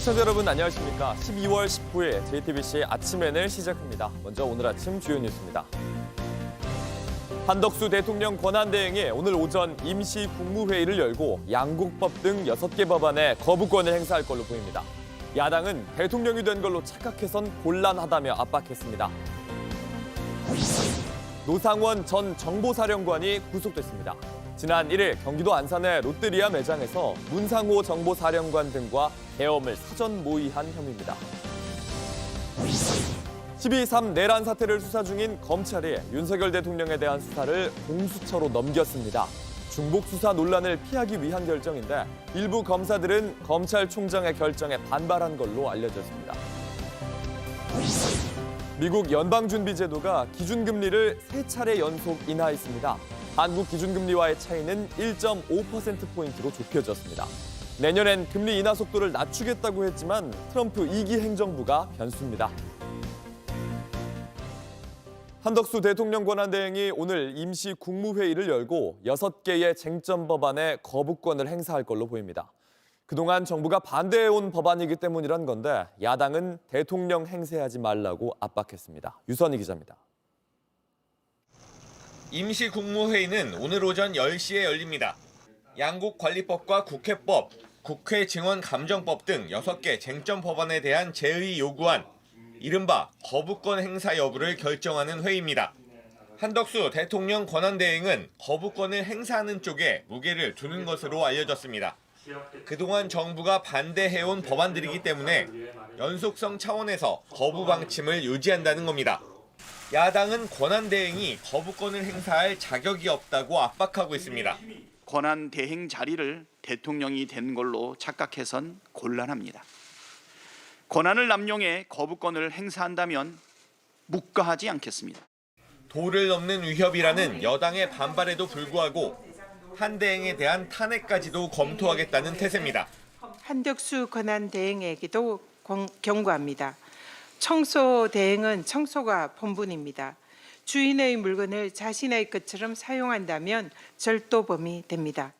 시청자 여러분 안녕하십니까. 12월 19일 JTBC 아침엔을 시작합니다. 먼저 오늘 아침 주요 뉴스입니다. 한덕수 대통령 권한대행이 오늘 오전 임시 국무회의를 열고 양국법 등 6개 법안에 거부권을 행사할 걸로 보입니다. 야당은 대통령이 된 걸로 착각해선 곤란하다며 압박했습니다. 노상원 전 정보사령관이 구속됐습니다. 지난 1일 경기도 안산의 롯데리아 매장에서 문상호 정보사령관 등과 계엄을 사전 모의한 혐의입니다. 12.3 내란 사태를 수사 중인 검찰이 윤석열 대통령에 대한 수사를 공수처로 넘겼습니다. 중복 수사 논란을 피하기 위한 결정인데 일부 검사들은 검찰총장의 결정에 반발한 걸로 알려졌습니다. 미국 연방준비제도가 기준금리를 3차례 연속 인하했습니다. 한국 기준금리와의 차이는 1.5%포인트로 좁혀졌습니다. 내년엔 금리 인하 속도를 낮추겠다고 했지만 트럼프 2기 행정부가 변수입니다. 한덕수 대통령 권한대행이 오늘 임시 국무회의를 열고 6개의 쟁점 법안에 거부권을 행사할 걸로 보입니다. 그동안 정부가 반대해온 법안이기 때문이란 건데 야당은 대통령 행세하지 말라고 압박했습니다. 유선희 기자입니다. 임시 국무회의는 오늘 오전 10시에 열립니다. 양국관리법과 국회법, 국회 증언감정법 등 6개 쟁점 법안에 대한 제의 요구안, 이른바 거부권 행사 여부를 결정하는 회의입니다. 한덕수 대통령 권한대행은 거부권을 행사하는 쪽에 무게를 두는 것으로 알려졌습니다. 그동안 정부가 반대해온 법안들이기 때문에 연속성 차원에서 거부 방침을 유지한다는 겁니다. 야당은 권한대행이 거부권을 행사할 자격이 없다고 압박하고 있습니다. 권한대행 자리를 대통령이 된 걸로 착각해선 곤란합니다. 권한을 남용해 거부권을 행사한다면 묵과하지 않겠습니다. 도를 넘는 위협이라는 여당의 반발에도 불구하고 한 대행에 대한 탄핵까지도 검토하겠다는 태세입니다. 한덕수 권한대행에게도 경고합니다. 청소 대행은 청소가 본분입니다. 주인의 물건을 자신의 것처럼 사용한다면 절도범이 됩니다.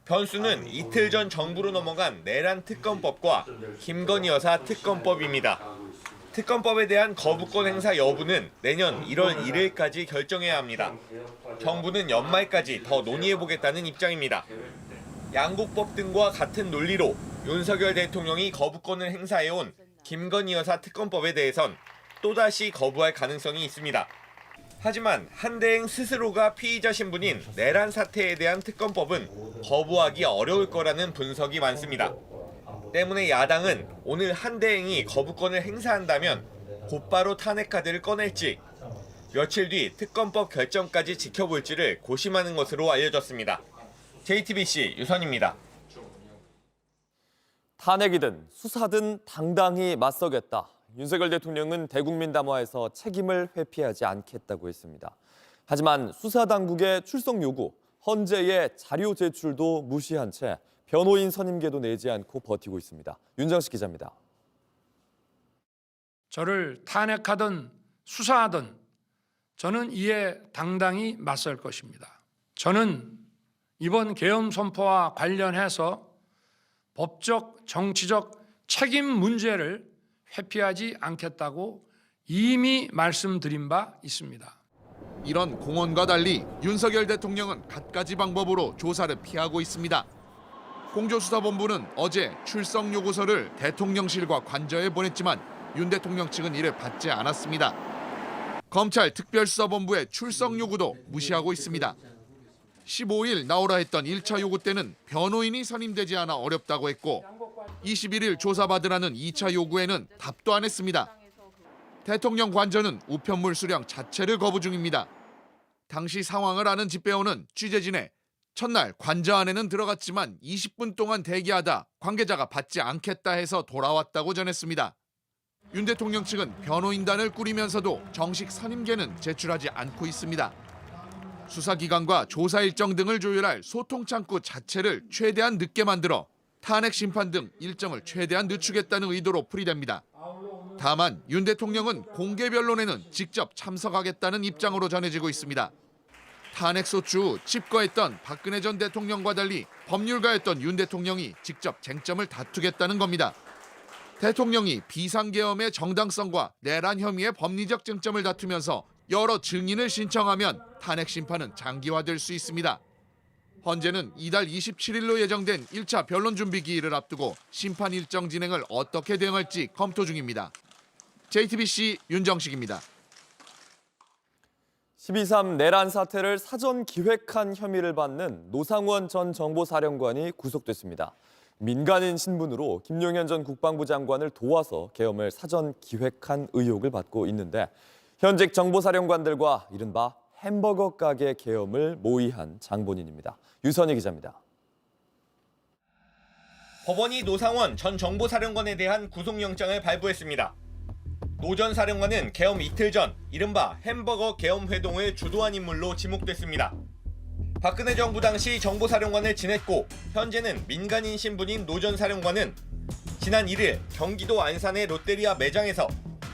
변수는 이틀 전 정부로 넘어간 내란 특검법과 김건희 여사 특검법입니다. 특검법에 대한 거부권 행사 여부는 내년 1월 1일까지 결정해야 합니다. 정부는 연말까지 더 논의해보겠다는 입장입니다. 양국법 등과 같은 논리로 윤석열 대통령이 거부권을 행사해온 김건희 여사 특검법에 대해선 또다시 거부할 가능성이 있습니다. 하지만 한대행 스스로가 피의자 신분인 내란 사태에 대한 특검법은 거부하기 어려울 거라는 분석이 많습니다. 때문에 야당은 오늘 한대행이 거부권을 행사한다면 곧바로 탄핵 카드를 꺼낼지 며칠 뒤 특검법 결정까지 지켜볼지를 고심하는 것으로 알려졌습니다. JTBC 유선입니다. 탄핵이든 수사든 당당히 맞서겠다. 윤석열 대통령은 대국민 담화에서 책임을 회피하지 않겠다고 했습니다. 하지만 수사당국의 출석 요구, 헌재의 자료 제출도 무시한 채 변호인 선임계도 내지 않고 버티고 있습니다. 윤정식 기자입니다. 저를 탄핵하든 수사하든 저는 이에 당당히 맞설 것입니다. 저는 이번 계엄 선포와 관련해서 법적, 정치적 책임 문제를 회피하지 않겠다고 이미 말씀드린 바 있습니다. 이런 공언과 달리 윤석열 대통령은 갖가지 방법으로 조사를 피하고 있습니다. 공조수사본부는 어제 출석 요구서를 대통령실과 관저에 보냈지만 윤 대통령 측은 이를 받지 않았습니다. 검찰 특별수사본부의 출석 요구도 무시하고 있습니다. 15일 나오라 했던 1차 요구 때는 변호인이 선임되지 않아 어렵다고 했고 21일 조사받으라는 2차 요구에는 답도 안 했습니다. 대통령 관저는 우편물 수령 자체를 거부 중입니다. 당시 상황을 아는 집배원은 취재진에 첫날 관저 안에는 들어갔지만 20분 동안 대기하다 관계자가 받지 않겠다 해서 돌아왔다고 전했습니다. 윤 대통령 측은 변호인단을 꾸리면서도 정식 선임계는 제출하지 않고 있습니다. 수사기관과 조사 일정 등을 조율할 소통창구 자체를 최대한 늦게 만들어 탄핵 심판 등 일정을 최대한 늦추겠다는 의도로 풀이됩니다. 다만 윤 대통령은 공개 변론에는 직접 참석하겠다는 입장으로 전해지고 있습니다. 탄핵소추 후 집거했던 박근혜 전 대통령과 달리 법률가였던 윤 대통령이 직접 쟁점을 다투겠다는 겁니다. 대통령이 비상계엄의 정당성과 내란 혐의의 법리적 쟁점을 다투면서 여러 증인을 신청하면 탄핵 심판은 장기화될 수 있습니다. 헌재는 이달 27일로 예정된 1차 변론 준비 기일을 앞두고 심판 일정 진행을 어떻게 대응할지 검토 중입니다. JTBC 윤정식입니다. 12.3 내란 사태를 사전 기획한 혐의를 받는 노상원 전 정보사령관이 구속됐습니다. 민간인 신분으로 김용현 전 국방부 장관을 도와서 계엄을 사전 기획한 의혹을 받고 있는데 현직 정보사령관들과 이른바 햄버거 가게 계엄을 모의한 장본인입니다. 유선희 기자입니다. 법원이 노상원 전 정보사령관에 대한 구속영장을 발부했습니다. 노 전 사령관은 계엄 이틀 전 이른바 햄버거 계엄 회동을 주도한 인물로 지목됐습니다. 박근혜 정부 당시 정보사령관을 지냈고 현재는 민간인 신분인 노 전 사령관은 지난 1일 경기도 안산의 롯데리아 매장에서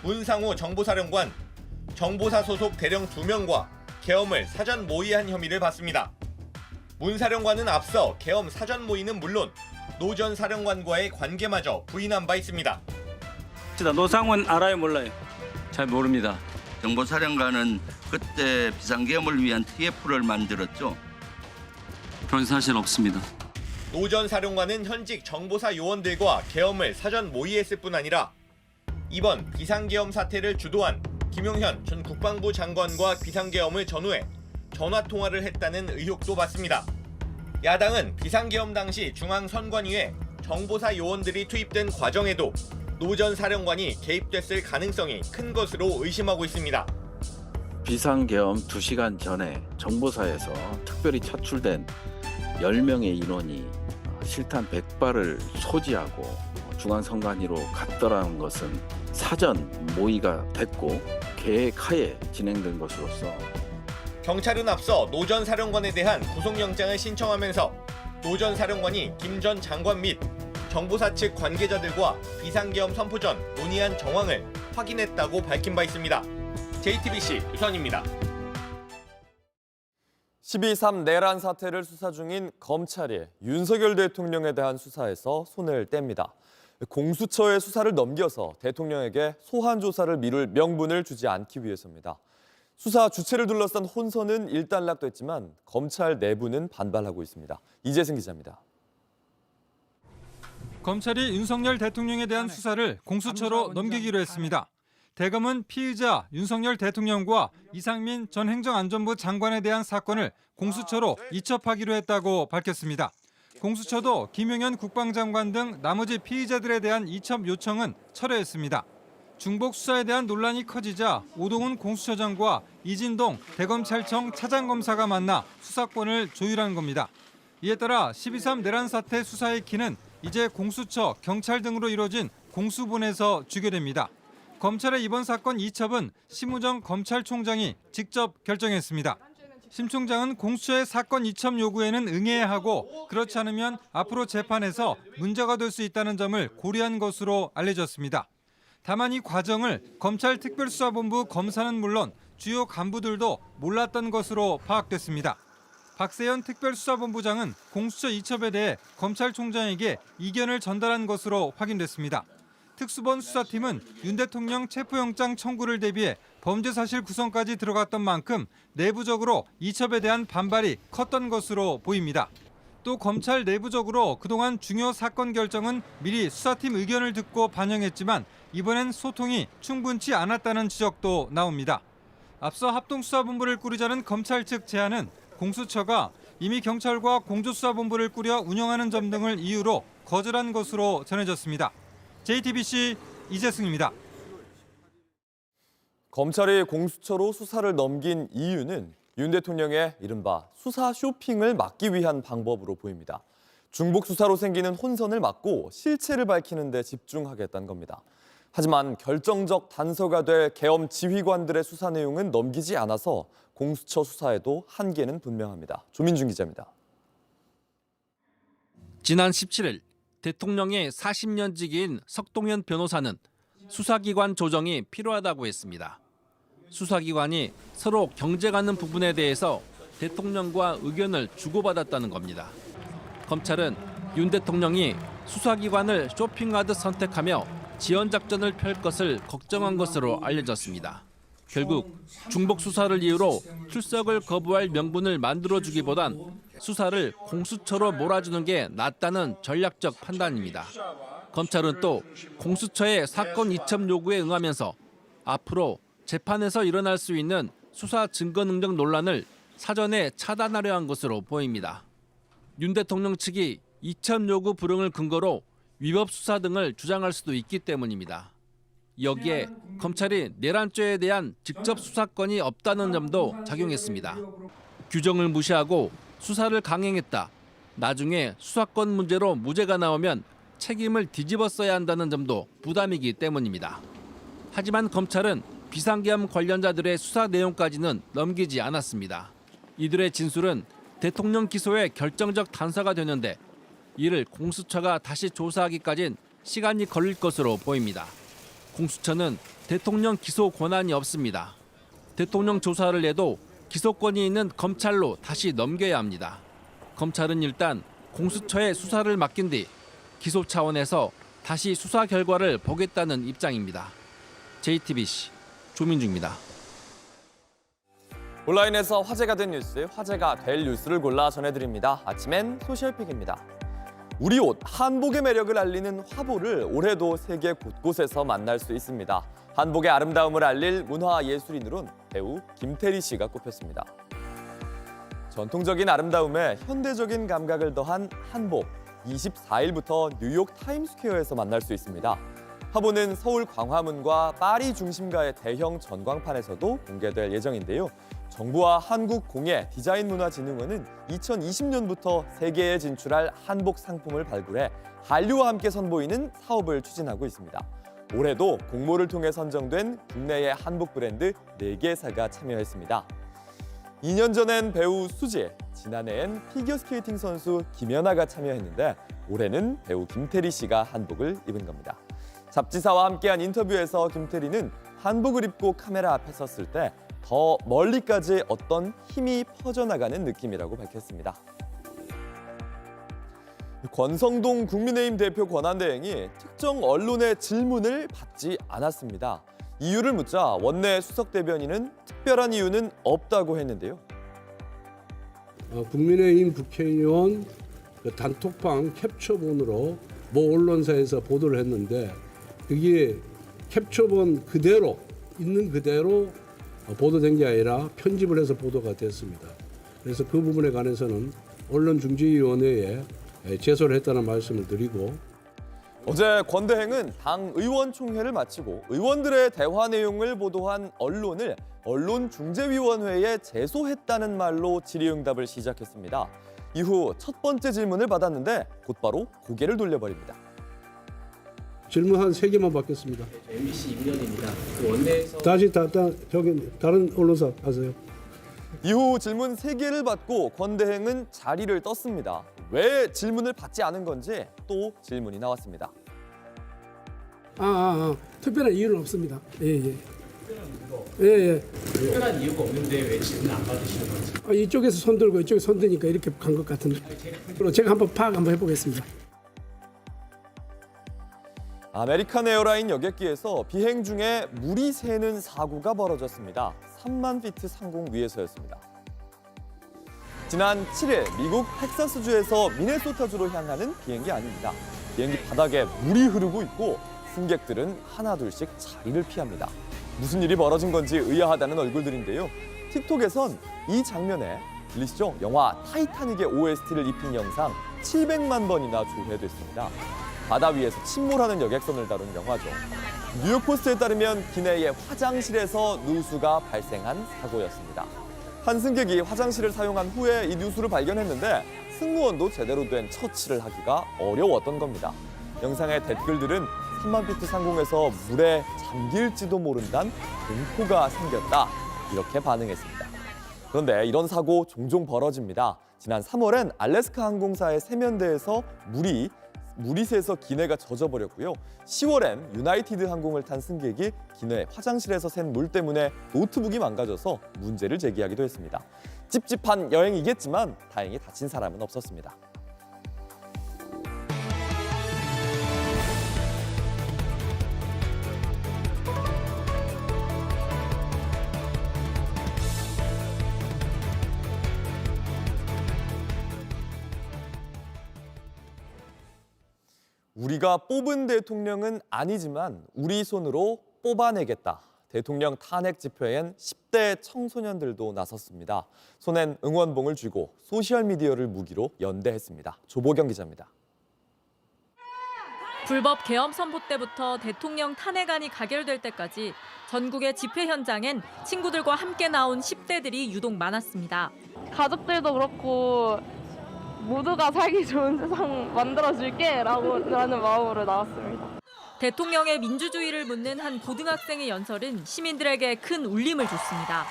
문상호 정보사령관, 정보사 소속 대령 2명과 계엄을 사전 모의한 혐의를 받습니다. 문 사령관은 앞서 계엄 사전 모의는 물론 노 전 사령관과의 관계마저 부인한 바 있습니다. 노상원 알아요, 몰라요? 잘 모릅니다. 정보사령관은 그때 비상계엄을 위한 TF를 만들었죠. 그런 사실 없습니다. 노 전 사령관은 현직 정보사 요원들과 계엄을 사전 모의했을 뿐 아니라 이번 비상계엄 사태를 주도한 김용현 전 국방부 장관과 비상계엄을 전후해 전화통화를 했다는 의혹도 받습니다. 야당은 비상계엄 당시 중앙선관위에 정보사 요원들이 투입된 과정에도 노 전 사령관이 개입됐을 가능성이 큰 것으로 의심하고 있습니다. 비상계엄 2시간 전에 정보사에서 특별히 차출된 10명의 인원이 실탄 100발을 소지하고 중앙선관위로 갔더라는 것은 사전 모의가 됐고 계획하에 진행된 것으로서 경찰은 앞서 노 전 사령관에 대한 구속영장을 신청하면서 노 전 사령관이 김 전 장관 및 정보사 측 관계자들과 비상계엄 선포 전 논의한 정황을 확인했다고 밝힌 바 있습니다. JTBC 유선입니다. 12.3 내란 사태를 수사 중인 검찰이 윤석열 대통령에 대한 수사에서 손을 뗍니다. 공수처의 수사를 넘겨서 대통령에게 소환 조사를 미룰 명분을 주지 않기 위해서입니다. 수사 주체를 둘러싼 혼선은 일단락됐지만 검찰 내부는 반발하고 있습니다. 이재승 기자입니다. 검찰이 윤석열 대통령에 대한 수사를 공수처로 넘기기로 했습니다. 대검은 피의자 윤석열 대통령과 이상민 전 행정안전부 장관에 대한 사건을 공수처로 이첩하기로 했다고 밝혔습니다. 공수처도 김용현 국방장관 등 나머지 피의자들에 대한 이첩 요청은 철회했습니다. 중복 수사에 대한 논란이 커지자 오동훈 공수처장과 이진동 대검찰청 차장검사가 만나 수사권을 조율한 겁니다. 이에 따라 12.3 내란 사태 수사의 키는 이제 공수처, 경찰 등으로 이뤄진 공수본에서 주게됩니다. 검찰의 이번 사건 이첩은 심우정 검찰총장이 직접 결정했습니다. 심 총장은 공수처의 사건 이첩 요구에는 응해야 하고 그렇지 않으면 앞으로 재판에서 문제가 될 수 있다는 점을 고려한 것으로 알려졌습니다. 다만 이 과정을 검찰특별수사본부 검사는 물론 주요 간부들도 몰랐던 것으로 파악됐습니다. 박세현 특별수사본부장은 공수처 이첩에 대해 검찰총장에게 이견을 전달한 것으로 확인됐습니다. 특수본 수사팀은 윤 대통령 체포영장 청구를 대비해 범죄사실 구성까지 들어갔던 만큼 내부적으로 이첩에 대한 반발이 컸던 것으로 보입니다. 또 검찰 내부적으로 그동안 중요 사건 결정은 미리 수사팀 의견을 듣고 반영했지만 이번엔 소통이 충분치 않았다는 지적도 나옵니다. 앞서 합동수사본부를 꾸리자는 검찰 측 제안은 공수처가 이미 경찰과 공조수사본부를 꾸려 운영하는 점 등을 이유로 거절한 것으로 전해졌습니다. JTBC 이재승입니다. 검찰이 공수처로 수사를 넘긴 이유는 윤 대통령의 이른바 수사 쇼핑을 막기 위한 방법으로 보입니다. 중복 수사로 생기는 혼선을 막고 실체를 밝히는 데 집중하겠다는 겁니다. 하지만 결정적 단서가 될 계엄 지휘관들의 수사 내용은 넘기지 않아서 공수처 수사에도 한계는 분명합니다. 조민준 기자입니다. 지난 17일 대통령의 40년직인 석동현 변호사는 수사기관 조정이 필요하다고 했습니다. 수사기관이 서로 경쟁하는 부분에 대해서 대통령과 의견을 주고받았다는 겁니다. 검찰은 윤 대통령이 수사기관을 쇼핑하듯 선택하며 지원 작전을 펼 것을 걱정한 것으로 알려졌습니다. 결국 중복 수사를 이유로 출석을 거부할 명분을 만들어주기보단 수사를 공수처로 몰아주는 게 낫다는 전략적 판단입니다. 검찰은 또 공수처의 사건 이첩 요구에 응하면서 앞으로 재판에서 일어날 수 있는 수사 증거 능력 논란을 사전에 차단하려 한 것으로 보입니다. 윤 대통령 측이 이첩 요구 불응을 근거로 위법 수사 등을 주장할 수도 있기 때문입니다. 여기에 검찰이 내란죄에 대한 직접 수사권이 없다는 점도 작용했습니다. 규정을 무시하고 수사를 강행했다. 나중에 수사권 문제로 무죄가 나오면 책임을 뒤집어 써야 한다는 점도 부담이기 때문입니다. 하지만 검찰은 비상계엄 관련자들의 수사 내용까지는 넘기지 않았습니다. 이들의 진술은 대통령 기소에 결정적 단서가 되는데 이를 공수처가 다시 조사하기까진 시간이 걸릴 것으로 보입니다. 공수처는 대통령 기소 권한이 없습니다. 대통령 조사를 해도 기소권이 있는 검찰로 다시 넘겨야 합니다. 검찰은 일단 공수처에 수사를 맡긴 뒤 기소 차원에서 다시 수사 결과를 보겠다는 입장입니다. JTBC 조민주입니다. 온라인에서 화제가 된 뉴스, 화제가 될 뉴스를 골라 전해드립니다. 아침엔 소셜픽입니다. 우리 옷, 한복의 매력을 알리는 화보를 올해도 세계 곳곳에서 만날 수 있습니다. 한복의 아름다움을 알릴 문화예술인으로는 배우 김태리 씨가 꼽혔습니다. 전통적인 아름다움에 현대적인 감각을 더한 한복, 24일부터 뉴욕 타임스퀘어에서 만날 수 있습니다. 화보는 서울 광화문과 파리 중심가의 대형 전광판에서도 공개될 예정인데요. 정부와 한국공예디자인문화진흥원은 2020년부터 세계에 진출할 한복 상품을 발굴해 한류와 함께 선보이는 사업을 추진하고 있습니다. 올해도 공모를 통해 선정된 국내의 한복 브랜드 4개사가 참여했습니다. 2년 전엔 배우 수지, 지난해엔 피겨스케이팅 선수 김연아가 참여했는데 올해는 배우 김태리 씨가 한복을 입은 겁니다. 잡지사와 함께한 인터뷰에서 김태리는 한복을 입고 카메라 앞에 섰을 때 더 멀리까지 어떤 힘이 퍼져나가는 느낌이라고 밝혔습니다. 권성동 국민의힘 대표 권한대행이 특정 언론의 질문을 받지 않았습니다. 이유를 묻자 원내 수석 대변인은 특별한 이유는 없다고 했는데요. 국민의힘 국회의원 단톡방 캡처본으로 모 언론사에서 보도를 했는데 그게 캡처본 그대로 있는 그대로 보도된 게 아니라 편집을 해서 보도가 됐습니다. 그래서 그 부분에 관해서는 언론중재위원회에 제소를 했다는 말씀을 드리고 어제 권 대행은 당 의원총회를 마치고 의원들의 대화 내용을 보도한 언론을 언론중재위원회에 제소했다는 말로 질의응답을 시작했습니다. 이후 첫 번째 질문을 받았는데 곧바로 고개를 돌려버립니다. 질문 한 3개만 받겠습니다. MBC 임명입니다. 그 원내에서 다시 저기 다른 언론사 하세요. 이후 질문 3개를 받고 권 대행은 자리를 떴습니다. 왜 질문을 받지 않은 건지 또 질문이 나왔습니다. 특별한 이유는 없습니다. 예. 특별한 이유가 없는데 왜 질문 안 받으시는 건지. 이쪽에서 손 들고 이쪽에 손 드니까 이렇게 간 것 같은데. 그럼 제가 한번 파악 한번 해보겠습니다. 아메리칸 에어라인 여객기에서 비행 중에 물이 새는 사고가 벌어졌습니다. 3만 피트 상공 위에서였습니다. 지난 7일 미국 텍사스주에서 미네소타주로 향하는 비행기 아닙니다. 비행기 바닥에 물이 흐르고 있고 승객들은 하나둘씩 자리를 피합니다. 무슨 일이 벌어진 건지 의아하다는 얼굴들인데요. 틱톡에선 이 장면에 들리시죠? 영화 타이타닉의 OST를 입힌 영상 700만 번이나 조회됐습니다. 바다 위에서 침몰하는 여객선을 다룬 영화죠. 뉴욕포스트에 따르면 기내의 화장실에서 누수가 발생한 사고였습니다. 한 승객이 화장실을 사용한 후에 이 누수를 발견했는데 승무원도 제대로 된 처치를 하기가 어려웠던 겁니다. 영상의 댓글들은 3만 피트 상공에서 물에 잠길지도 모른다는 공포가 생겼다 이렇게 반응했습니다. 그런데 이런 사고 종종 벌어집니다. 지난 3월엔 알래스카 항공사의 세면대에서 물이 새서 기내가 젖어버렸고요. 10월엔 유나이티드 항공을 탄 승객이 기내 화장실에서 샌 물 때문에 노트북이 망가져서 문제를 제기하기도 했습니다. 찝찝한 여행이겠지만 다행히 다친 사람은 없었습니다. 우리가 뽑은 대통령은 아니지만 우리 손으로 뽑아내겠다. 대통령 탄핵 집회엔 10대 청소년들도 나섰습니다. 손엔 응원봉을 쥐고 소셜미디어를 무기로 연대했습니다. 조보경 기자입니다. 불법 계엄 선포 때부터 대통령 탄핵안이 가결될 때까지 전국의 집회 현장엔 친구들과 함께 나온 10대들이 유독 많았습니다. 가족들도 그렇고 모두가 살기 좋은 세상 만들어줄게 라는 마음으로 나왔습니다. 대통령의 민주주의를 묻는 한 고등학생의 연설은 시민들에게 큰 울림을 줬습니다.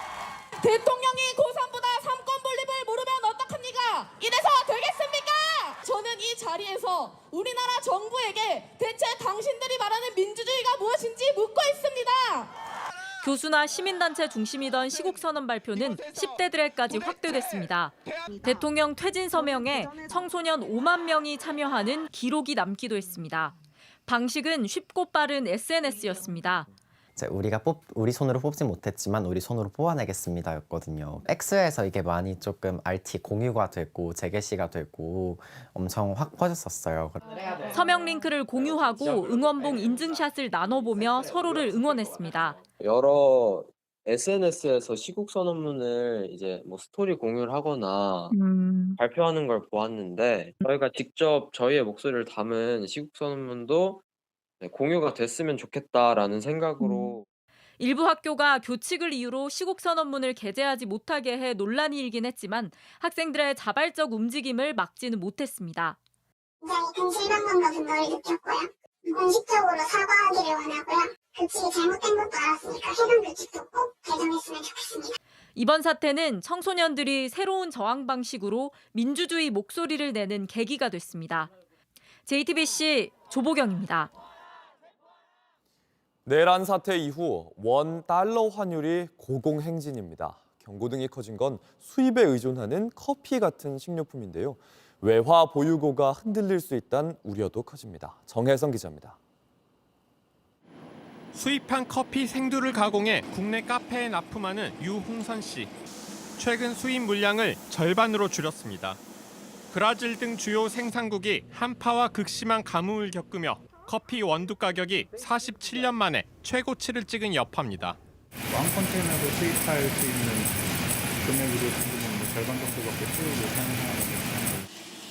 대통령이 고3보다 3권 분립을 모르면 어떡합니까? 이래서 되겠습니까? 저는 이 자리에서 우리나라 정부에게 대체 당신들이 말하는 민주주의가 무엇인지 묻고 있습니다. 교수나 시민단체 중심이던 시국선언 발표는 10대들에까지 확대됐습니다. 대통령 퇴진 서명에 청소년 5만 명이 참여하는 기록이 남기도 했습니다. 방식은 쉽고 빠른 SNS였습니다. 우리 손으로 뽑지 못했지만 우리 손으로 뽑아내겠습니다였거든요. X에서 이게 많이 조금 RT 공유가 되고 재게시가 되고 엄청 확 퍼졌었어요. 서명 링크를 공유하고 응원봉 인증샷을 나눠보며 서로를 응원했습니다. 여러 SNS에서 시국 선언문을 이제 뭐 스토리 공유를 하거나 발표하는 걸 보았는데 저희가 직접 저희의 목소리를 담은 시국 선언문도 공유가 됐으면 좋겠다라는 생각으로 일부 학교가 교칙을 이유로 시국선언문을 게재하지 못하게 해 논란이 일긴 했지만 학생들의 자발적 움직임을 막지는 못했습니다. 굉장히 큰 실망감과 분노를 느꼈고요. 공식적으로 사과하기를 원하고요. 교칙이 잘못된 것도 알았으니까 해당 교칙도 꼭 개정했으면 좋겠습니다. 이번 사태는 청소년들이 새로운 저항 방식으로 민주주의 목소리를 내는 계기가 됐습니다. JTBC 조보경입니다. 내란 사태 이후 $1 환율이 고공행진입니다. 경고등이 커진 건 수입에 의존하는 커피 같은 식료품인데요. 외화 보유고가 흔들릴 수 있다는 우려도 커집니다. 정혜성 기자입니다. 수입한 커피 생두를 가공해 국내 카페에 납품하는 유홍선 씨. 최근 수입 물량을 절반으로 줄였습니다. 브라질 등 주요 생산국이 한파와 극심한 가뭄을 겪으며 커피 원두 가격이 47년 만에 최고치를 찍은 여파입니다. 왕 컨테이너로 수입할 수 있는 금액으로 지금은 절반 정도밖에 수입 못하는 상황입니다.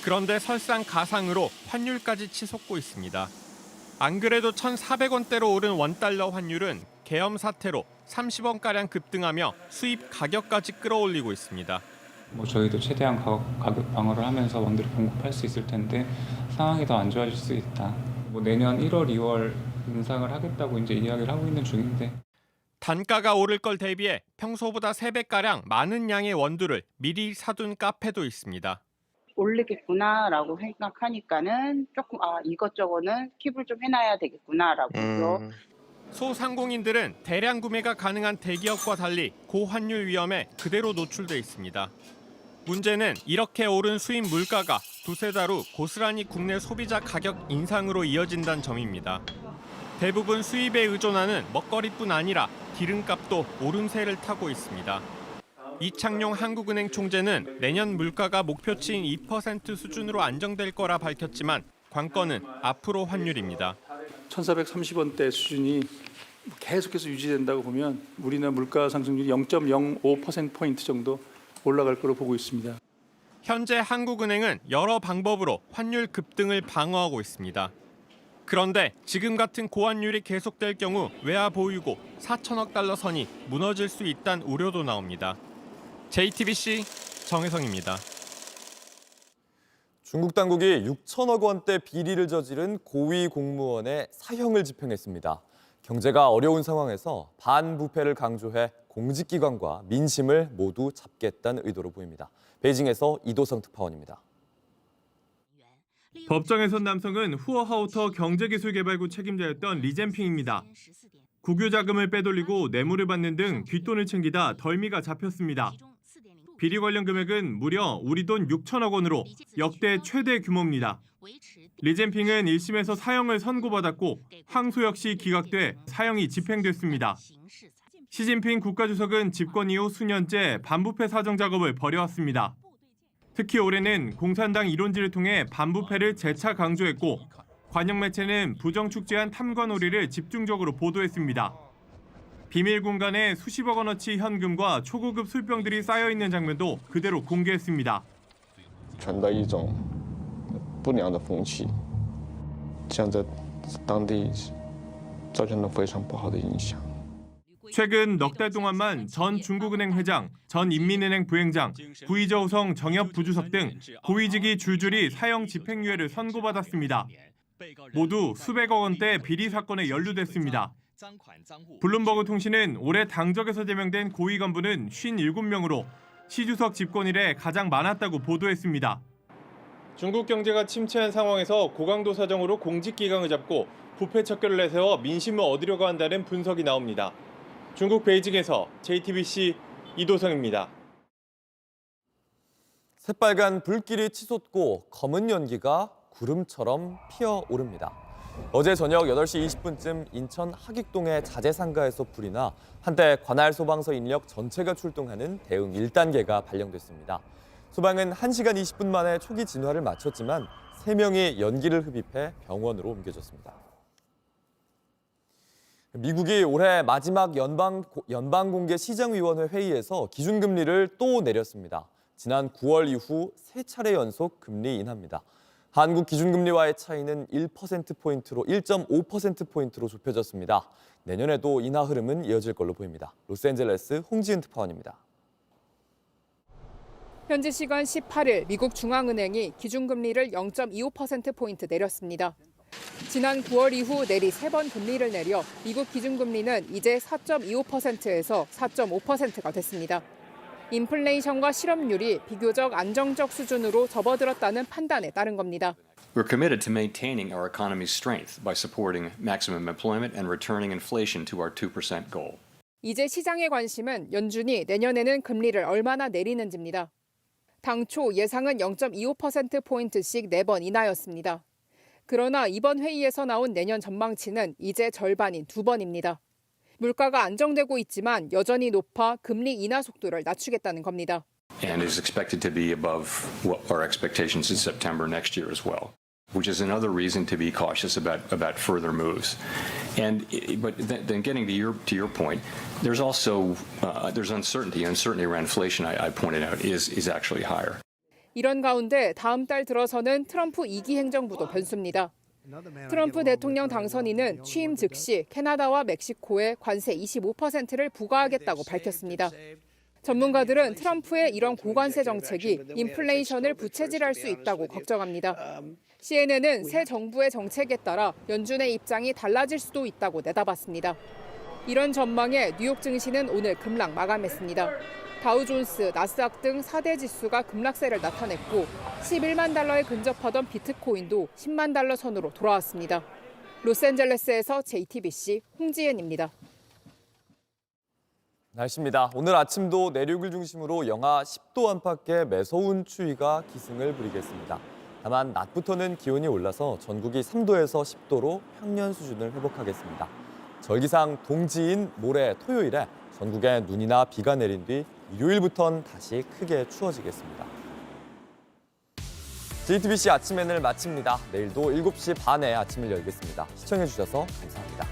그런데 설상가상으로 환율까지 치솟고 있습니다. 안 그래도 1,400원대로 오른 $1 환율은 계엄 사태로 30원가량 급등하며 수입 가격까지 끌어올리고 있습니다. 저희도 최대한 가격 방어를 하면서 원두를 공급할 수 있을 텐데 상황이 더 안 좋아질 수 있다. 내년 1월, 2월 인상을 하겠다고 이제 이야기를 하고 있는 중인데 단가가 오를 걸 대비해 평소보다 3배가량 많은 양의 원두를 미리 사둔 카페도 있습니다. 올리겠구나라고 생각하니까는 조금 이것저것은 킵을 좀 해놔야 되겠구나라고 소상공인들은 대량 구매가 가능한 대기업과 달리 고환율 위험에 그대로 노출돼 있습니다. 문제는 이렇게 오른 수입 물가가 두세 달 후 고스란히 국내 소비자 가격 인상으로 이어진다는 점입니다. 대부분 수입에 의존하는 먹거리뿐 아니라 기름값도 오름세를 타고 있습니다. 이창용 한국은행 총재는 내년 물가가 목표치인 2% 수준으로 안정될 거라 밝혔지만 관건은 앞으로 환율입니다. 1,430원대 수준이 계속해서 유지된다고 보면 우리나라 물가 상승률이 0.05%포인트 정도 올라갈 거로 보고 있습니다. 현재 한국은행은 여러 방법으로 환율 급등을 방어하고 있습니다. 그런데 지금 같은 고환율이 계속될 경우 외화 보유고 4천억 달러 선이 무너질 수 있다는 우려도 나옵니다. JTBC 정혜성입니다. 중국 당국이 6천억 원대 비리를 저지른 고위 공무원의 사형을 집행했습니다. 경제가 어려운 상황에서 반부패를 강조해 공직기관과 민심을 모두 잡겠다는 의도로 보입니다. 베이징에서 이도성 특파원입니다. 법정에 선 남성은 후어하우터 경제기술개발구 책임자였던 리젠핑입니다. 국유 자금을 빼돌리고 뇌물을 받는 등 뒷돈을 챙기다 덜미가 잡혔습니다. 비리 관련 금액은 무려 우리 돈 6천억 원으로 역대 최대 규모입니다. 리젠핑은 1심에서 사형을 선고받았고 항소 역시 기각돼 사형이 집행됐습니다. 시진핑 국가주석은 집권 이후 수년째 반부패 사정 작업을 벌여왔습니다. 특히 올해는 공산당 이론지를 통해 반부패를 재차 강조했고 관영 매체는 부정축제한 탐관오리를 집중적으로 보도했습니다. 비밀 공간에 수십억 원어치 현금과 초고급 술병들이 쌓여 있는 장면도 그대로 공개했습니다. 传达一种不良的风气，这样在当地造成了非常不好的影响。 최근 넉 달 동안만 전 중국은행 회장, 전 인민은행 부행장, 구이저 호성 정엽 부주석 등 고위직이 줄줄이 사형 집행유예를 선고받았습니다. 모두 수백억 원대 비리 사건에 연루됐습니다. 블룸버그 통신은 올해 당적에서 제명된 고위 간부는 57명으로 시 주석 집권 이래 가장 많았다고 보도했습니다. 중국 경제가 침체한 상황에서 고강도 사정으로 공직기강을 잡고 부패 척결을 내세워 민심을 얻으려고 한다는 분석이 나옵니다. 중국 베이징에서 JTBC 이도성입니다. 새빨간 불길이 치솟고 검은 연기가 구름처럼 피어오릅니다. 어제 저녁 8시 20분쯤 인천 하객동의 자재상가에서 불이 나 한때 관할 소방서 인력 전체가 출동하는 대응 1단계가 발령됐습니다. 소방은 1시간 20분 만에 초기 진화를 마쳤지만 3명이 연기를 흡입해 병원으로 옮겨졌습니다. 미국이 올해 마지막 연방공개 시장위원회 회의에서 기준금리를 또 내렸습니다. 지난 9월 이후 3차례 연속 금리 인하입니다. 한국 기준금리와의 차이는 1%포인트로 1.5%포인트로 좁혀졌습니다. 내년에도 인하 흐름은 이어질 걸로 보입니다. 로스앤젤레스 홍지은 특파원입니다. 현지 시간 18일 미국 중앙은행이 기준금리를 0.25%포인트 내렸습니다. 지난 9월 이후 내리 3번 금리를 내려 미국 기준금리는 이제 4.25%에서 4.5%가 됐습니다. 인플레이션과 실업률이 비교적 안정적 수준으로 접어들었다는 판단에 따른 겁니다. We're committed to maintaining our economy's strength by supporting maximum employment and returning inflation to our 2% goal. 이제 시장의 관심은 연준이 내년에는 금리를 얼마나 내리는지입니다. 당초 예상은 0.25%포인트씩 4번 인하였습니다. 그러나 이번 회의에서 나온 내년 전망치는 이제 절반인 2번입니다. 물가가 안정되고 있지만 여전히 높아 금리 인하 속도를 낮추겠다는 겁니다. And is expected to be above what our expectations in September next year as well, which is another reason to be cautious about further moves. But then getting to your point, there's also there's uncertainty around inflation. I pointed out is actually higher. 이런 가운데 다음 달 들어서는 트럼프 2기 행정부도 변수입니다. 트럼프 대통령 당선인은 취임 즉시 캐나다와 멕시코에 관세 25%를 부과하겠다고 밝혔습니다. 전문가들은 트럼프의 이런 고관세 정책이 인플레이션을 부채질할 수 있다고 걱정합니다. CNN은 새 정부의 정책에 따라 연준의 입장이 달라질 수도 있다고 내다봤습니다. 이런 전망에 뉴욕 증시는 오늘 급락 마감했습니다. 다우존스, 나스닥 등 4대 지수가 급락세를 나타냈고 11만 달러에 근접하던 비트코인도 10만 달러 선으로 돌아왔습니다. 로스앤젤레스에서 JTBC 홍지은입니다. 날씨입니다. 오늘 아침도 내륙을 중심으로 영하 10도 안팎의 매서운 추위가 기승을 부리겠습니다. 다만 낮부터는 기온이 올라서 전국이 3도에서 10도로 평년 수준을 회복하겠습니다. 절기상 동지인 모레 토요일에 전국에 눈이나 비가 내린 뒤 일요일부터는 다시 크게 추워지겠습니다. JTBC 아침엔을 마칩니다. 내일도 7시 반에 아침을 열겠습니다. 시청해주셔서 감사합니다.